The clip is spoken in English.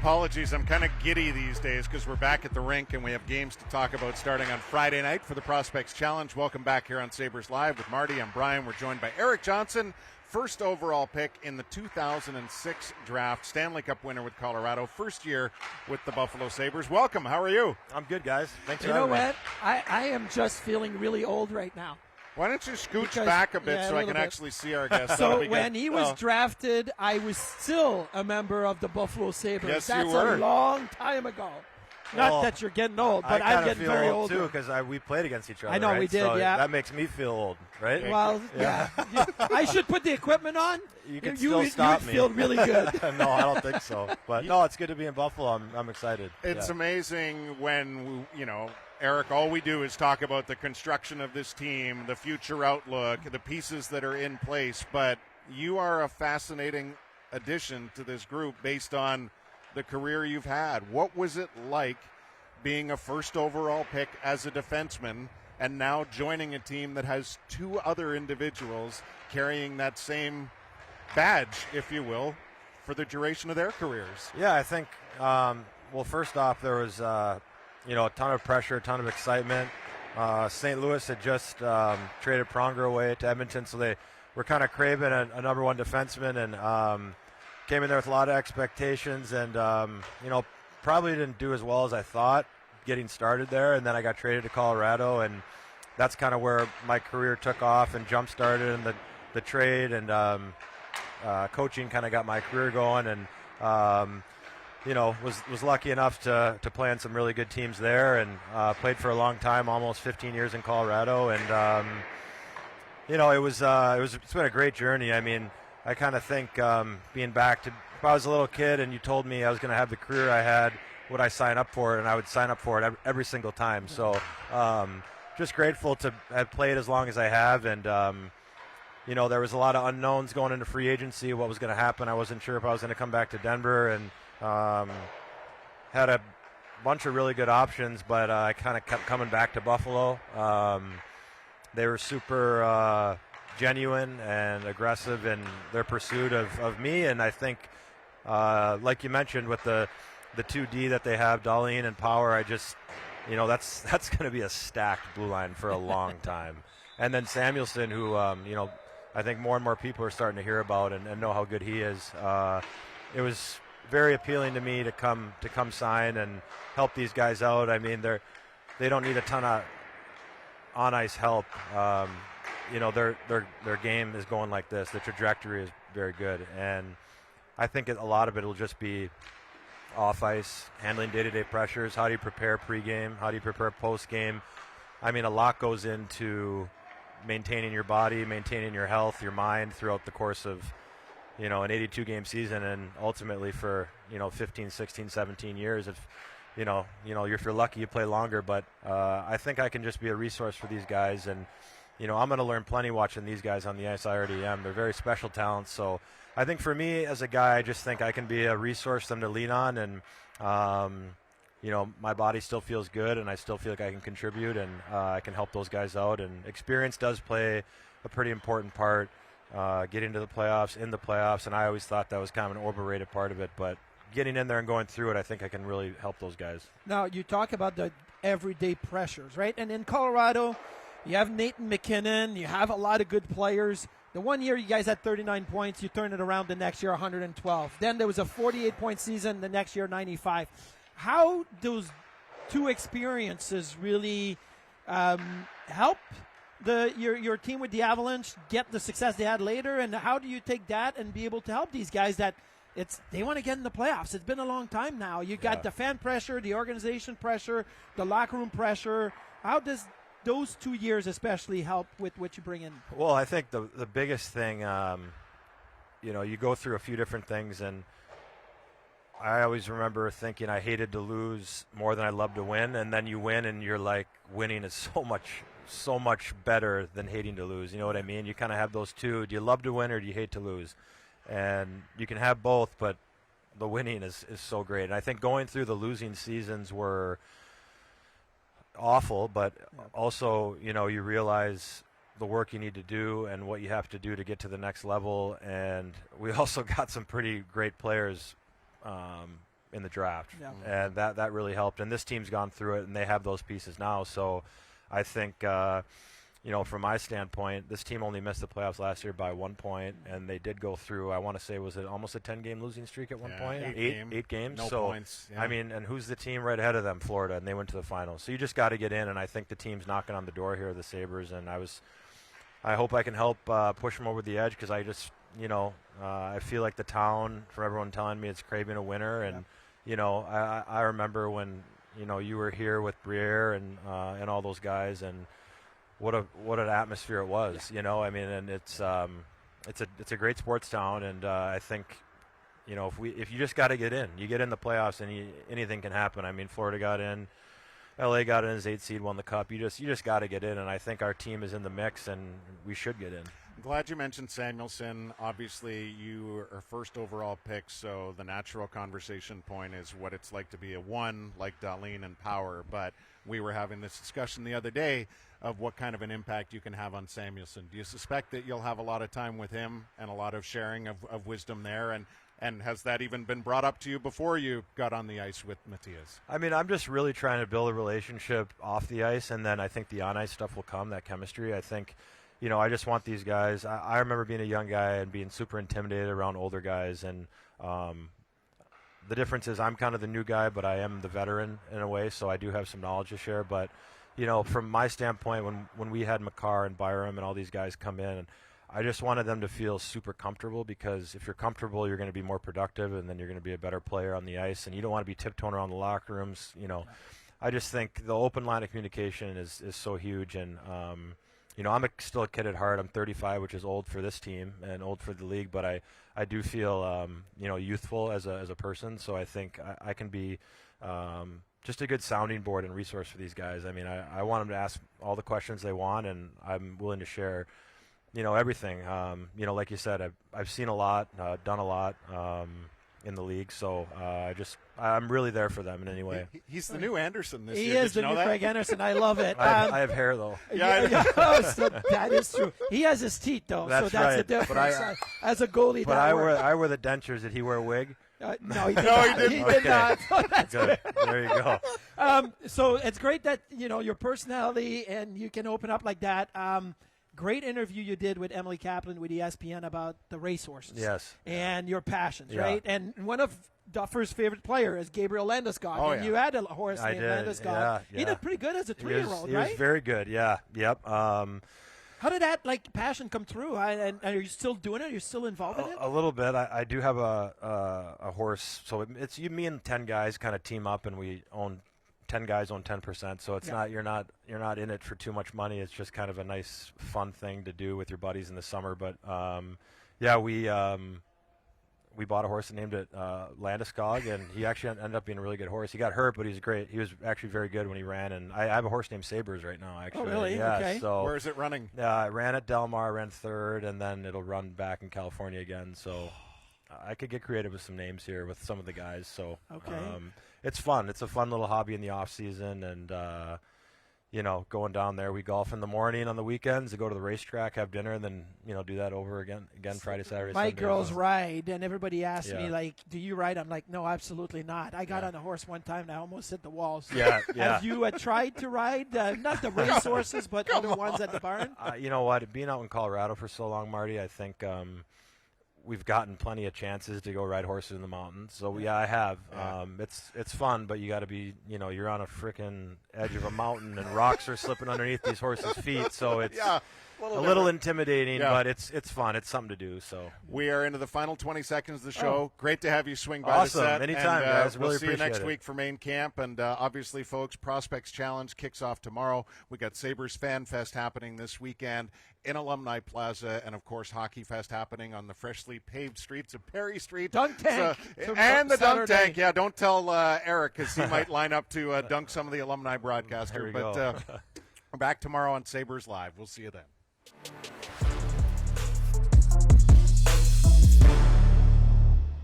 Apologies, I'm kind of giddy these days because we're back at the rink and we have games to talk about starting on Friday night for the Prospects Challenge. Welcome back here on Sabres Live with Marty. I'm Brian. We're joined by Erik Johnson, first overall pick in the 2006 draft, Stanley Cup winner with Colorado, first year with the Buffalo Sabres. Welcome. How are you? I'm good, guys. Thanks for having me. You know what? I am just feeling really old right now. Why don't you scooch back a bit so I can actually see our guest? So when he was drafted, I was still a member of the Buffalo Sabres. Yes, That's you were. A long time ago. Not that you're getting old, but I'm getting very old too because we played against each other. I know, right? we did. So yeah, that makes me feel old, right? Well, yeah. I should put the equipment on. You can still stop me. You feel really good. No, I don't think so. But no, it's good to be in Buffalo. I'm excited. It's amazing when Erik, all we do is talk about the construction of this team, the future outlook, the pieces that are in place, but you are a fascinating addition to this group based on the career you've had. What was it like being a first overall pick as a defenseman and now joining a team that has two other individuals carrying that same badge, if you will, for the duration of their careers? Yeah, I think, well, first off, there was a ton of pressure, a ton of excitement. St. Louis had just traded Pronger away to Edmonton, so they were kind of craving a number one defenseman, and came in there with a lot of expectations, and probably didn't do as well as I thought getting started there. And then I got traded to Colorado, and that's kind of where my career took off and jump started, and the trade and coaching kind of got my career going, and was lucky enough to play on some really good teams there, and played for a long time, almost 15 years in Colorado, and it's been a great journey. I mean, I kind of think being back to, if I was a little kid and you told me I was going to have the career I had, would I sign up for it? And I would sign up for it every single time. So just grateful to have played as long as I have, and there was a lot of unknowns going into free agency, what was going to happen. I wasn't sure if I was going to come back to Denver, and had a bunch of really good options, but I kind of kept coming back to Buffalo. They were super genuine and aggressive in their pursuit of me, and I think, like you mentioned, with the 2D that they have, Darlene and Power, I just, that's going to be a stacked blue line for a long time. And then Samuelson, who, I think more and more people are starting to hear about and know how good he is. It was very appealing to me to come sign and help these guys out. I mean, they don't need a ton of on ice help. Their game is going like this. The trajectory is very good, and I think a lot of it will just be off ice, handling day-to-day pressures. How do you prepare pregame? How do you prepare postgame? I mean, a lot goes into maintaining your body, maintaining your health, your mind throughout the course of an 82-game season, and ultimately for 15, 16, 17 years. If you're lucky, you play longer. But I think I can just be a resource for these guys, and I'm going to learn plenty watching these guys on the ice. I already am. They're very special talents. So I think for me as a guy, I just think I can be a resource for them to lean on, and my body still feels good, and I still feel like I can contribute, and I can help those guys out. And experience does play a pretty important part. Getting to the playoffs, and I always thought that was kind of an overrated part of it, but getting in there and going through it, I think I can really help those guys. Now, you talk about the everyday pressures, right? And in Colorado, you have Nathan McKinnon, you have a lot of good players. The one year you guys had 39 points, you turn it around the next year, 112. Then there was a 48-point season, the next year, 95. How those two experiences really help your team with the Avalanche get the success they had later, and how do you take that and be able to help these guys that they want to get in the playoffs? It's been a long time now. You got the fan pressure, the organization pressure, the locker room pressure. How does those 2 years especially help with what you bring in? Well, I think the biggest thing, you go through a few different things, and I always remember thinking I hated to lose more than I loved to win, and then you win, and you're like, winning is so much better than hating to lose. You know what I mean? You kind of have those two. Do you love to win or do you hate to lose? And you can have both, but the winning is so great. And I think going through the losing seasons were awful, but also, you realize the work you need to do and what you have to do to get to the next level. And we also got some pretty great players in the draft, Yeah. and that really helped. And this team's gone through it, and they have those pieces now. So I think, from my standpoint, this team only missed the playoffs last year by 1 point, and they did go through, I want to say, was it almost a 10-game losing streak at one point? Eight games. No so, points. Yeah. I mean, and who's the team right ahead of them? Florida, and they went to the finals. So you just got to get in, and I think the team's knocking on the door here, the Sabres, and I hope I can help push them over the edge, because I just, I feel like the town, from everyone telling me, it's craving a winner, and I remember when you were here with Briere and all those guys, and what an atmosphere it was. I mean, and it's a great sports town, and I think if you just got to get in, you get in the playoffs, and anything can happen. I mean, Florida got in, LA got in as 8th seed, won the cup. You just got to get in, and I think our team is in the mix, and we should get in. I'm glad you mentioned Samuelsson. Obviously, you are first overall pick, so the natural conversation point is what it's like to be a 1 like Dahlin and Power. But we were having this discussion the other day of what kind of an impact you can have on Samuelsson. Do you suspect that you'll have a lot of time with him and a lot of sharing of wisdom there? And has that even been brought up to you before you got on the ice with Matthias? I mean, I'm just really trying to build a relationship off the ice, and then I think the on-ice stuff will come, that chemistry. I think, I just want these guys. I remember being a young guy and being super intimidated around older guys, and the difference is I'm kind of the new guy, but I am the veteran in a way, so I do have some knowledge to share. But, from my standpoint, when we had Makar and Biron and all these guys come in, I just wanted them to feel super comfortable, because if you're comfortable, you're going to be more productive, and then you're going to be a better player on the ice, and you don't want to be tiptoeing around the locker rooms. I just think the open line of communication is so huge, and I'm still a kid at heart. I'm 35, which is old for this team and old for the league, but I do feel youthful as a person, so I think I can be just a good sounding board and resource for these guys. I mean, I want them to ask all the questions they want, and I'm willing to share everything. Like you said, I've seen a lot, done a lot in the league, so I'm really there for them in any way. He's the new Anderson this year. He is the new Craig Anderson. I love it. I have hair, though. Yeah, so that is true. He has his teeth, though, that's so that's right. the difference. As a goalie, but I wear the dentures. Did he wear a wig? No, he did not. He didn't. He did not. So that's good. There you go. So it's great that your personality and you can open up like that. Great interview you did with Emily Kaplan with ESPN about the racehorses. Yes. And your passions, right? And one of Duffer's favorite player is Gabriel Landeskog. Oh, and you had a horse named Landeskog. Yeah. He did pretty good as a 3-year-old, he right? He was very good, yeah. Yep. How did that passion come through? And are you still doing it? Are you still involved in it? A little bit. I do have a horse. So it's me and 10 guys kind of team up, and we own 10 guys own 10%, so it's not you're not in it for too much money. It's just kind of a nice, fun thing to do with your buddies in the summer. But we bought a horse and named it Landeskog, and he actually ended up being a really good horse. He got hurt, but he was great. He was actually very good when he ran. And I have a horse named Sabers right now, actually. Oh, really? Yeah. Okay. So where is it running? I ran at Del Mar, ran 3rd, and then it'll run back in California again. So I could get creative with some names here with some of the guys. So it's fun. It's a fun little hobby in the off season, and going down there. We golf in the morning on the weekends, to go to the racetrack, have dinner, and then do that over again Friday, Saturday, My Sunday. girls ride, and everybody asks me do you ride? I'm like, no, absolutely not. I got on a horse one time, and I almost hit the walls. Yeah. Have you tried to ride not the race horses, but other ones at the barn? You know what? Being out in Colorado for so long, Marty, I think. We've gotten plenty of chances to go ride horses in the mountains. So, I have. Yeah. It's fun, but you got to be, you're on a freaking edge of a mountain, and rocks are slipping underneath these horses' feet. So it's a little intimidating, but it's fun. It's something to do. So we are into the final 20 seconds of the show. Great to have you swing by awesome. the set. Anytime, and, guys. We'll really see you appreciate next it. week for main camp. And obviously, folks, Prospects Challenge kicks off tomorrow. We got Sabres Fan Fest happening this weekend in Alumni Plaza, and of course Hockey Fest happening on the freshly paved streets of Perry Street. Dunk tank and the Saturday. dunk tank. Yeah, don't tell Eric, because he might line up to dunk some of the alumni broadcaster. There we but go. we're back tomorrow on Sabres Live. We'll see you then.